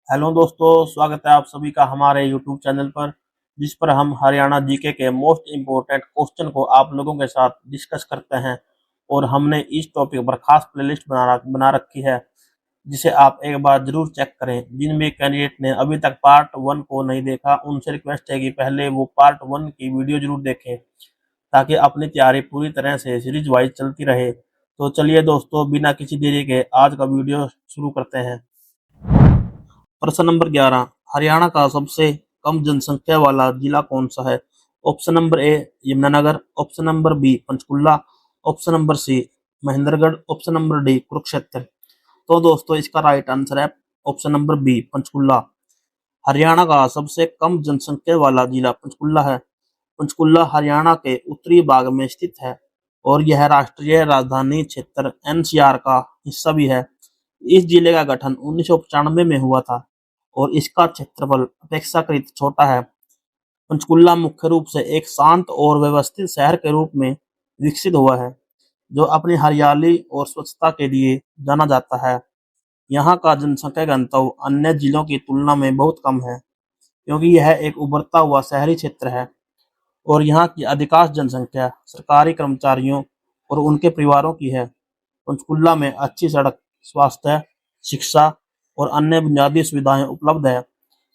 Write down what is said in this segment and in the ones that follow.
Hello दोस्तों, स्वागत है आप सभी का हमारे यूट्यूब चैनल पर, जिस पर हम हरियाणा जीके के मोस्ट इम्पोर्टेंट क्वेश्चन को आप लोगों के साथ डिस्कस करते हैं। और हमने इस टॉपिक पर खास प्लेलिस्ट बना रखी है, जिसे आप एक बार जरूर चेक करें। जिन भी कैंडिडेट ने अभी तक पार्ट 1 को नहीं देखा, उनसे रिक्वेस्ट है कि पहले वो पार्ट 1 की वीडियो जरूर देखें, ताकि अपनी तैयारी पूरी तरह से सीरीज वाइज चलती रहे। तो चलिए दोस्तों, बिना किसी देरी के आज का वीडियो शुरू करते हैं। प्रश्न नंबर 11, हरियाणा का सबसे कम जनसंख्या वाला जिला कौन सा है? Option number A Yamunanagar, option number B Panchkula, option number C Mahendragarh, option number D Kurukshetra. तो दोस्तों, इसका राइट आंसर है option number B Panchkula. Haryana का सबसे कम जनसंख्या वाला जिला पंचकुला है। पंचकुला हरियाणा के उत्तरी भाग में स्थित है और यह राष्ट्रीय राजधानी क्षेत्र एनसीआर का हिस्सा भी है। इस जिले का गठन 1995 में हुआ था और इसका क्षेत्रफल अपेक्षाकृत छोटा है। पंचकुला मुख्य रूप से एक शांत और व्यवस्थित शहर के रूप में विकसित हुआ है, जो अपनी हरियाली और स्वच्छता के लिए जाना जाता है। यहाँ का जनसंख्या घनत्व अन्य जिलों की तुलना में बहुत कम है, क्योंकि यह एक उभरता हुआ शहरी क्षेत्र है और यहाँ की अधिकांश जनसंख्या सरकारी कर्मचारियों और उनके परिवारों की है। पंचकुला में अच्छी सड़क, स्वास्थ्य, शिक्षा और अन्य बुनियादी सुविधाएं उपलब्ध है,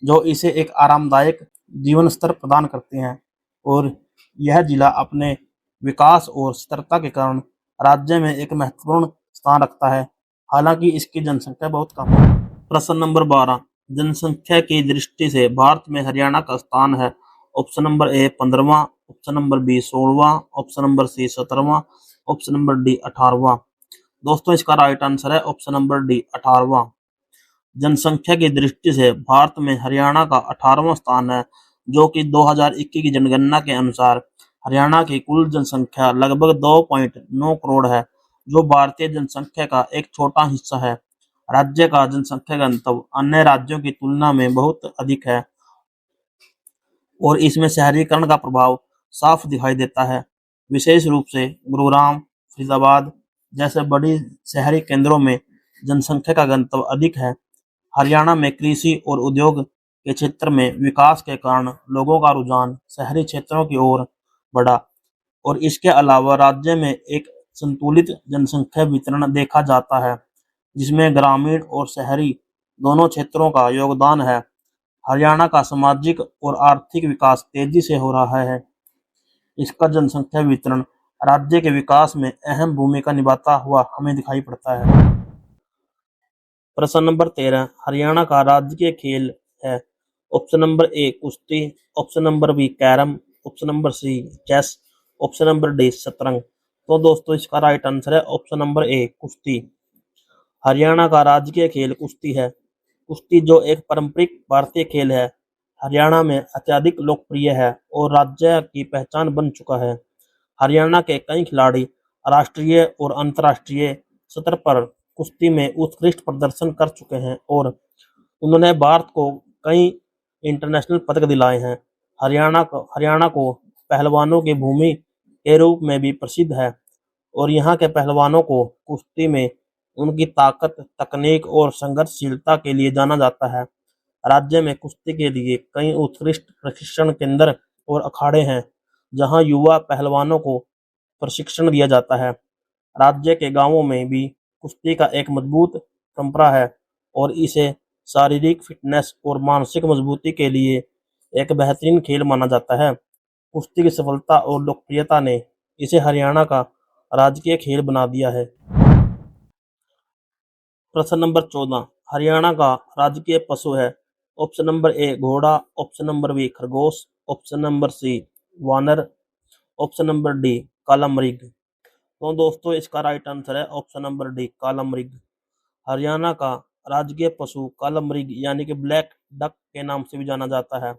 जो इसे एक आरामदायक जीवन स्तर प्रदान करते हैं। और यह जिला अपने विकास और स्थिरता के कारण राज्य में एक महत्वपूर्ण स्थान रखता है, हालांकि इसकी जनसंख्या बहुत कम है। प्रश्न नंबर 12, जनसंख्या की दृष्टि से भारत में हरियाणा का स्थान है। ऑप्शन नंबर ए 15वां, ऑप्शन नंबर बी 16वां, ऑप्शन नंबर सी 17वां, ऑप्शन नंबर डी 18वां। दोस्तों, इसका राइट आंसर है ऑप्शन नंबर डी 18वां। जनसंख्या की दृष्टि से भारत में हरियाणा का 18वां स्थान है, जो कि 2021 की जनगणना के अनुसार हरियाणा की कुल जनसंख्या लगभग 2.9 करोड़ है, जो भारतीय जनसंख्या का एक छोटा हिस्सा है। राज्य का जनसंख्या घनत्व अन्य राज्यों की तुलना में बहुत अधिक है और इसमें शहरीकरण का प्रभाव साफ दिखाई देता है। विशेष रूप से गुरुग्राम, फरीदाबाद जैसे बड़ी शहरी केंद्रों में जनसंख्या का घनत्व अधिक है। हरियाणा में कृषि और उद्योग के क्षेत्र में विकास के कारण लोगों का रुझान शहरी क्षेत्रों की ओर बढ़ा और इसके अलावा राज्य में एक संतुलित जनसंख्या वितरण देखा जाता है, जिसमें ग्रामीण और शहरी दोनों क्षेत्रों का योगदान है। हरियाणा का सामाजिक और आर्थिक विकास तेजी से हो रहा है। इसका जनसंख्या वितरण राज्य के विकास में अहम भूमिका निभाता हुआ हमें दिखाई पड़ता है। प्रश्न नंबर 13, हरियाणा का राजकीय खेल है। ऑप्शन नंबर ए कुश्ती, option number B carrom, option number C chess, option number D शतरंज। तो दोस्तों, इसका राइट आंसर है ऑप्शन नंबर ए कुश्ती। हरियाणा का राजकीय खेल कुश्ती है। कुश्ती, जो एक पारंपरिक भारतीय खेल है, हरियाणा में अत्यधिक लोकप्रिय है और राज्य की पहचान बन चुका है। हरियाणा के कई खिलाड़ी राष्ट्रीय और अंतर्राष्ट्रीय स्तर पर कुश्ती में उत्कृष्ट प्रदर्शन कर चुके हैं और उन्होंने भारत को कई इंटरनेशनल पदक दिलाए हैं। हरियाणा को पहलवानों की भूमि के रूप में भी प्रसिद्ध है और यहाँ के पहलवानों को कुश्ती में उनकी ताकत, तकनीक और संघर्षशीलता के लिए जाना जाता है। राज्य में कुश्ती के लिए कई उत्कृष्ट प्रशिक्षण केंद्र और अखाड़े हैं, जहां युवा पहलवानों को प्रशिक्षण दिया जाता है। राज्य के गांवों में भी कुश्ती का एक मजबूत परंपरा है और इसे शारीरिक फिटनेस और मानसिक मजबूती के लिए एक बेहतरीन खेल माना जाता है। कुश्ती की सफलता और लोकप्रियता ने इसे हरियाणा का राजकीय खेल बना दिया है। प्रश्न नंबर 14, हरियाणा का राजकीय पशु है। ऑप्शन नंबर ए घोड़ा, ऑप्शन नंबर बी खरगोश, ऑप्शन नंबर सी वानर, ऑप्शन नंबर डी काला मृग। तो दोस्तों, इसका राइट आंसर है ऑप्शन नंबर डी काला मृग। हरियाणा का राजकीय पशु काला मृग यानी कि ब्लैक डक के नाम से भी जाना जाता है।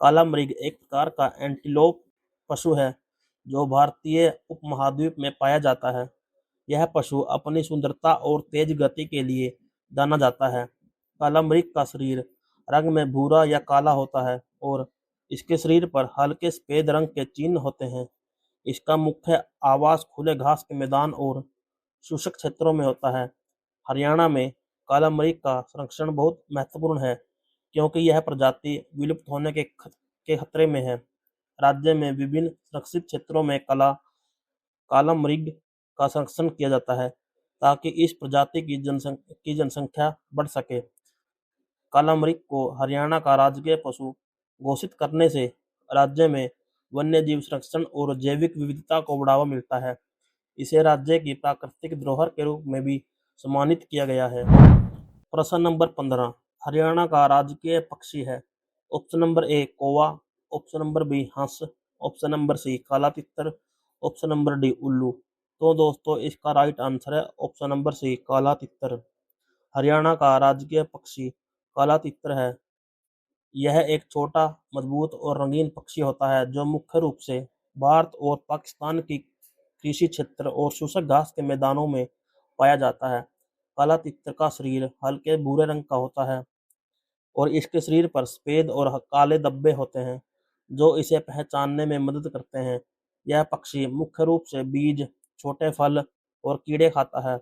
काला मृग एक प्रकार का एंटीलोप पशु है, जो भारतीय उपमहाद्वीप में पाया जाता है। यह पशु अपनी सुंदरता और तेज गति के लिए जाना जाता है। काला मृग का शरीर रंग में भूरा या काला होता है और इसके शरीर पर हल्के सफेद रंग के चिन्ह होते हैं। इसका मुख्य आवास खुले घास के मैदान और शुष्क क्षेत्रों में होता है। हरियाणा में काला मरीच का संरक्षण बहुत महत्वपूर्ण है क्योंकि यह प्रजाति विलुप्त होने के खतरे में है। राज्य में विभिन्न सुरक्षित क्षेत्रों में काला मरीच का संरक्षण किया जाता है ताकि इस प्रजाति की जनसंख्या बढ़ सके। काला मरीच को हरियाणा का राजकीय पशु घोषित करने से राज्य में वन्यजीव संरक्षण और जैविक विविधता को बढ़ावा मिलता है। इसे राज्य की प्राकृतिक धरोहर के रूप में भी सम्मानित किया गया है। प्रश्न नंबर 15, हरियाणा का राजकीय पक्षी है। ऑप्शन नंबर ए कौवा, ऑप्शन नंबर बी हंस, ऑप्शन नंबर सी काला तितर, ऑप्शन नंबर डी उल्लू। तो दोस्तों इसका राइट आंसर है ऑप्शन नंबर सी काला तितर। हरियाणा का राजकीय पक्षी काला तितर है। यह एक छोटा, मजबूत और रंगीन पक्षी होता है जो मुख्य रूप से भारत और पाकिस्तान की कृषि क्षेत्र और शुष्क घास के मैदानों में पाया जाता है। काला तितर का शरीर हल्के भूरे रंग का होता है और इसके शरीर पर सफेद और काले धब्बे होते हैं जो इसे पहचानने में मदद करते हैं। यह पक्षी मुख्य रूप से बीज, छोटे फल और कीड़े खाता है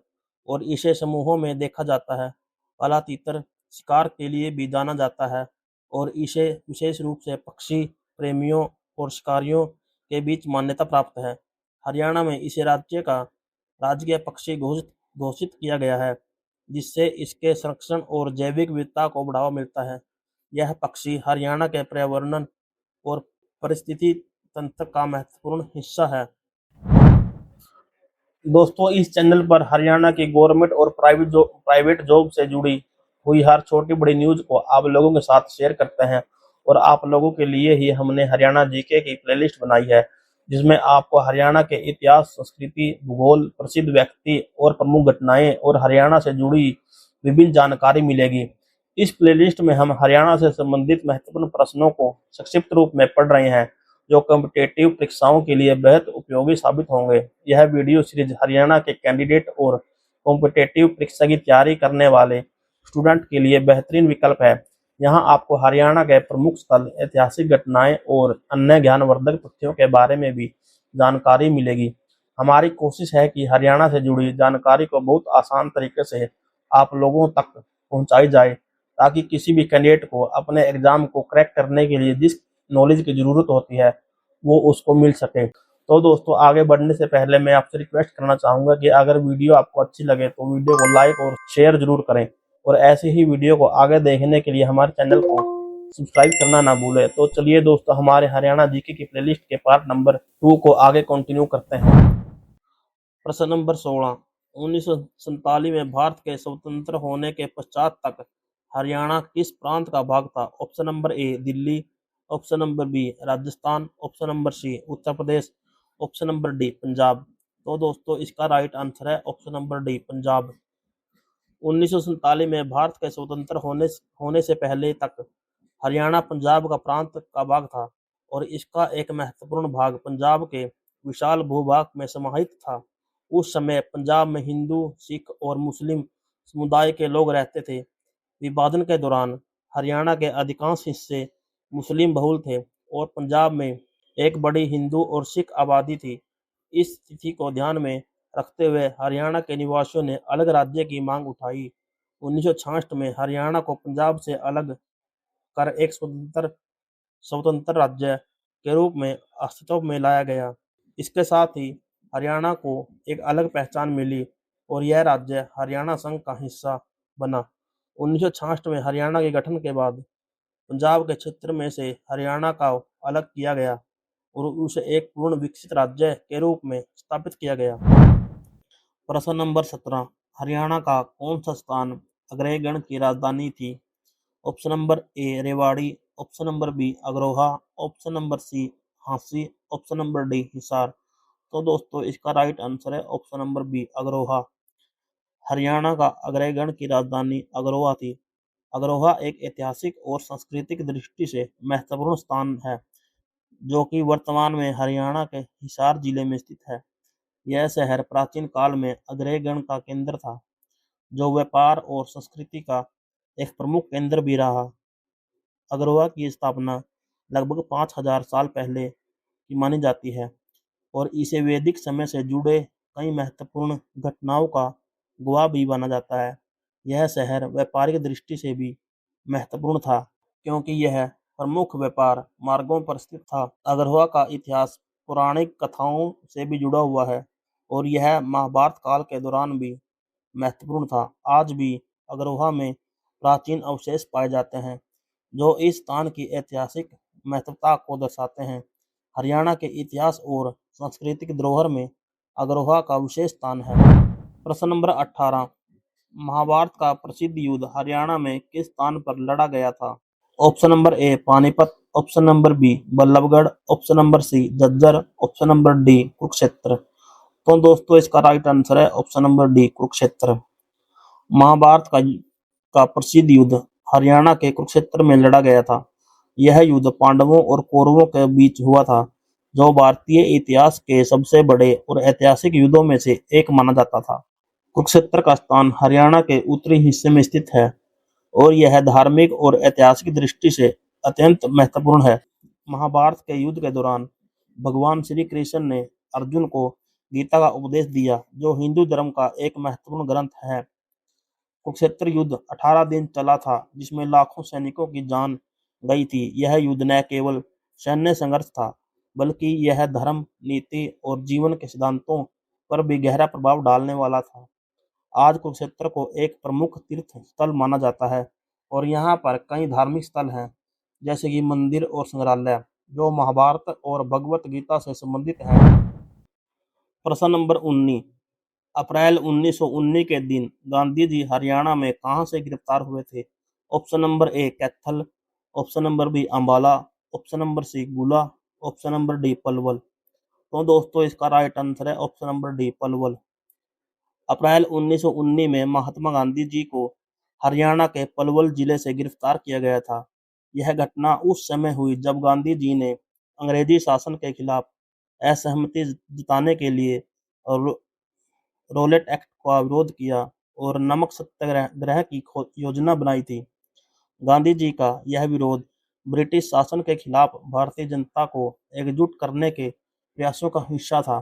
और इसे समूहों में देखा जाता है। काला तीतर शिकार के लिए भी जाना जाता है और इसे विशेष रूप से पक्षी प्रेमियों और शिकारियों के बीच मान्यता प्राप्त है। हरियाणा में इसे राज्य का राजकीय पक्षी घोषित घोषित किया गया है जिससे इसके संरक्षण और जैविक विविधता को बढ़ावा मिलता है। यह पक्षी हरियाणा के पर्यावरण और परिस्थिति तंत्र का महत्वपूर्ण हिस्सा है। दोस्तों इस चैनल पर हरियाणा की गवर्नमेंट और प्राइवेट जॉब से जुड़ी हुई हर छोटी बड़ी न्यूज को आप लोगों के साथ शेयर करते हैं और आप लोगों के लिए ही हमने हरियाणा जीके की प्लेलिस्ट बनाई है जिसमें आपको हरियाणा के इतिहास, संस्कृति, भूगोल, प्रसिद्ध व्यक्ति और प्रमुख घटनाएं और हरियाणा से जुड़ी विभिन्न जानकारी मिलेगी। इस प्लेलिस्ट में हम हरियाणा से संबंधित महत्वपूर्ण प्रश्नों को संक्षिप्त रूप में पढ़ रहे हैं जो कॉम्पिटिटिव परीक्षाओं के लिए बेहद उपयोगी साबित होंगे। यह वीडियो सीरीज हरियाणा के कैंडिडेट और कॉम्पिटिटिव परीक्षा की तैयारी करने वाले स्टूडेंट के लिए बेहतरीन विकल्प है। यहाँ आपको हरियाणा के प्रमुख स्थल, ऐतिहासिक घटनाएं और अन्य ज्ञानवर्धक तथ्यों के बारे में भी जानकारी मिलेगी। हमारी कोशिश है कि हरियाणा से जुड़ी जानकारी को बहुत आसान तरीके से आप लोगों तक पहुंचाई जाए ताकि किसी भी कैंडिडेट को अपने एग्जाम को क्रैक करने के लिए जिस नॉलेज की जरूरत होती है वो उसको मिल सके। तो दोस्तों आगे बढ़ने से पहले मैं आपसे रिक्वेस्ट करना चाहूंगा कि अगर वीडियो आपको अच्छी लगे तो वीडियो को लाइक और शेयर जरूर करें और ऐसे ही वीडियो को आगे देखने के लिए हमारे चैनल को सब्सक्राइब करना ना भूलें। तो चलिए दोस्तों हमारे हरियाणा जीके की प्लेलिस्ट के पार्ट नंबर 2 को आगे कंटिन्यू करते हैं। प्रश्न नंबर 16, 1947 में भारत के स्वतंत्र होने के पश्चात तक हरियाणा किस प्रांत का भाग था? Option number A Delhi, option number B Rajasthan, option number C Uttar Pradesh, option number D Punjab. तो दोस्तों इसका राइट आंसर है ऑप्शन नंबर डी पंजाब। 1947 में भारत के स्वतंत्र होने से पहले तक हरियाणा पंजाब का प्रांत का भाग था और इसका एक महत्वपूर्ण भाग पंजाब के विशाल भूभाग में समाहित था। उस समय पंजाब में हिंदू, सिख और मुस्लिम समुदाय के लोग रहते थे। विभाजन के दौरान हरियाणा के अधिकांश हिस्से मुस्लिम बहुल थे और पंजाब में एक बड़ी हिंदू और सिख आबादी थी। इस स्थिति को ध्यान में रखते हुए हरियाणा के निवासियों ने अलग राज्य की मांग उठाई। 1966 में हरियाणा को पंजाब से अलग कर एक स्वतंत्र राज्य के रूप में अस्तित्व में लाया गया। इसके साथ ही हरियाणा को एक अलग पहचान मिली और यह राज्य हरियाणा संघ का हिस्सा बना। 1966 में हरियाणा के गठन के बाद पंजाब के क्षेत्र में से हरियाणा का अलग किया गया और उसे एक पूर्ण विकसित राज्य के रूप में स्थापित किया गया। प्रश्न नंबर 17, हरियाणा का कौन सा स्थान अग्रगण की राजधानी थी? Option number A Rewari, option number B Agroha, option number C Hansi, option number D Hisar. तो दोस्तों इसका राइट आंसर है option number B Agroha. Haryana का अग्रगण की राजधानी अग्रोहा थी। अग्रोहा एक ऐतिहासिक और सांस्कृतिक दृष्टि से महत्वपूर्ण स्थान है जो कि वर्तमान में हरियाणा के हिसार जिले में स्थित है। यह शहर प्राचीन काल में अग्रगण का केंद्र था जो व्यापार और संस्कृति का एक प्रमुख केंद्र भी रहा। अग्रोहा की स्थापना लगभग 5000 साल पहले की मानी जाती है और इसे वैदिक समय से जुड़े कई महत्वपूर्ण घटनाओं का गवाह भी माना जाता है। यह शहर व्यापारिक दृष्टि से भी महत्वपूर्ण था, क्योंकि यह प्रमुख व्यापार मार्गों पर स्थित था। अग्रहों का इतिहास पौराणिक कथाओं से भी जुड़ा हुआ है और यह महाभारत काल के दौरान भी महत्वपूर्ण था। आज भी अग्रोहा में प्राचीन अवशेष पाए जाते हैं जो इस स्थान की ऐतिहासिक महत्वता को दर्शाते हैं। हरियाणा के इतिहास और सांस्कृतिक धरोहर में अग्रोहा का विशेष स्थान है। प्रश्न नंबर 18, महाभारत का प्रसिद्ध युद्ध हरियाणा में किस स्थान पर लड़ा गया था? Option number A Panipat, option number B Ballabhgarh, option number C Jhajjar, option number D Kurukshetra. तो दोस्तों इसका राइट आंसर है option number D Kurukshetra. Mahabharata का प्रसिद्ध युद्ध हरियाणा के कुरुक्षेत्र में लड़ा गया था। यह युद्ध पांडवों और कौरवों के बीच हुआ था, जो भारतीय इतिहास के सबसे बड़े और ऐतिहासिक युद्धों में से एक माना जाता था। कुरुक्षेत्र का स्थान हरियाणा के उत्तरी हिस्से में स्थित है और यह धार्मिक और ऐतिहासिक दृष्टि से अत्यंत महत्वपूर्ण है। महाभारत के युद्ध के दौरान भगवान श्री कृष्ण ने अर्जुन को गीता का उपदेश दिया, जो हिंदू धर्म का एक महत्वपूर्ण ग्रंथ है। कुरुक्षेत्र युद्ध 18 दिन चला था, जिसमें लाखों सैनिकों की जान गई थी। यह युद्ध न केवल सैन्य संघर्ष था, बल्कि यह धर्म, नीति और जीवन के सिद्धांतों पर भी गहरा प्रभाव डालने वाला था। आज कुरुक्षेत्र को एक प्रमुख तीर्थ स्थल माना जाता है और यहाँ पर कई धार्मिक स्थल हैं, जैसे कि मंदिर और संग्रहालय, जो महाभारत और भगवत गीता से संबंधित हैं। प्रश्न नंबर 19, अप्रैल 1919 के दिन गांधी जी हरियाणा में कहां से गिरफ्तार हुए थे? Option number A Kaithal, option number B Ambala, option number C Guhla, option number D Palwal. तो दोस्तों इसका राइट आंसर है ऑप्शन नंबर डी पलवल। अप्रैल 1919 में महात्मा गांधी जी को हरियाणा के पलवल जिले से गिरफ्तार किया गया था। यह घटना उस समय हुई जब गांधी जी ने अंग्रेजी शासन के खिलाफ असहमति जताने के लिए रोलेट एक्ट का विरोध किया और नमक सत्याग्रह की योजना बनाई थी। गांधी जी का यह विरोध ब्रिटिश शासन के खिलाफ भारतीय जनता को एकजुट करने के प्रयासों का हिस्सा था।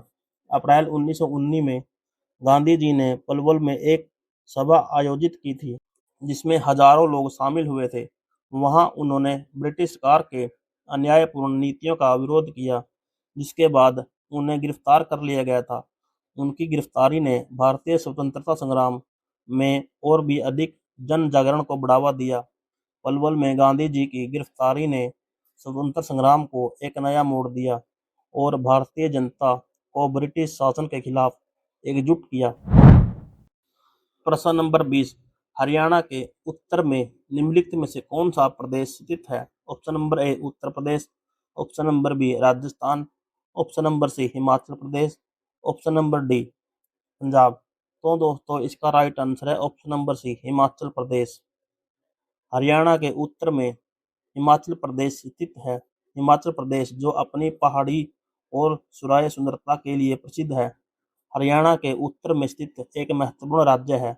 अप्रैल 1919 में गांधी जी ने पलवल में एक सभा आयोजित की थी, जिसमें हजारों लोग शामिल हुए थे। वहां उन्होंने ब्रिटिश सरकार के अन्यायपूर्ण नीतियों का विरोध किया, जिसके बाद उन्हें गिरफ्तार कर लिया गया था। उनकी गिरफ्तारी ने भारतीय स्वतंत्रता संग्राम में और भी अधिक जन जागरण को बढ़ावा दिया। पलवल में गांधी जी की गिरफ्तारी ने स्वतंत्रता संग्राम को एक नया मोड़ दिया और भारतीय जनता को ब्रिटिश शासन के खिलाफ एकजुट किया। प्रश्न नंबर 20, हरियाणा के उत्तर में निम्नलिखित में से कौन सा प्रदेश स्थित है? Option number A Uttar Pradesh, option number B Rajasthan, option number C Himachal Pradesh, option number D Punjab. तो दोस्तों इसका राइट आंसर है option number C Himachal Pradesh. Haryana के उत्तर में हिमाचल प्रदेश स्थित है। हिमाचल प्रदेश, जो अपनी पहाड़ी और सुराय सुंदरता के लिए प्रसिद्ध है, हरियाणा के उत्तर में स्थित एक महत्वपूर्ण राज्य है।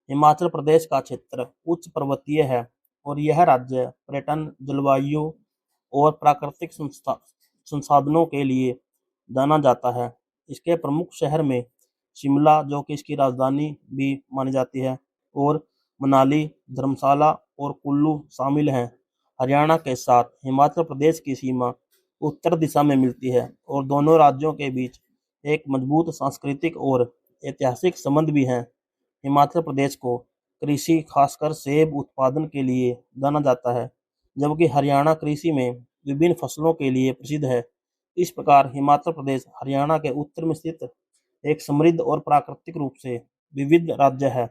हिमाचल प्रदेश का क्षेत्र उच्च पर्वतीय है और यह राज्य पर्यटन, जलवायु और प्राकृतिक संसाधनों के लिए जाना जाता है। इसके प्रमुख शहर में शिमला, जो कि इसकी राजधानी भी मानी जाती है, और मनाली, धर्मशाला और कुल्लू शामिल हैं। हरियाणा के साथ हिमाचल प्रदेश की सीमा उत्तर दिशा में मिलती है और दोनों राज्यों के बीच एक मजबूत सांस्कृतिक और ऐतिहासिक संबंध भी हैं। हिमाचल प्रदेश को कृषि, खासकर सेब उत्पादन के लिए जाना जाता है, जबकि हरियाणा कृषि में विभिन्न फसलों के लिए प्रसिद्ध है। इस प्रकार हिमाचल प्रदेश हरियाणा के उत्तर में स्थित एक समृद्ध और प्राकृतिक रूप से विविध राज्य है।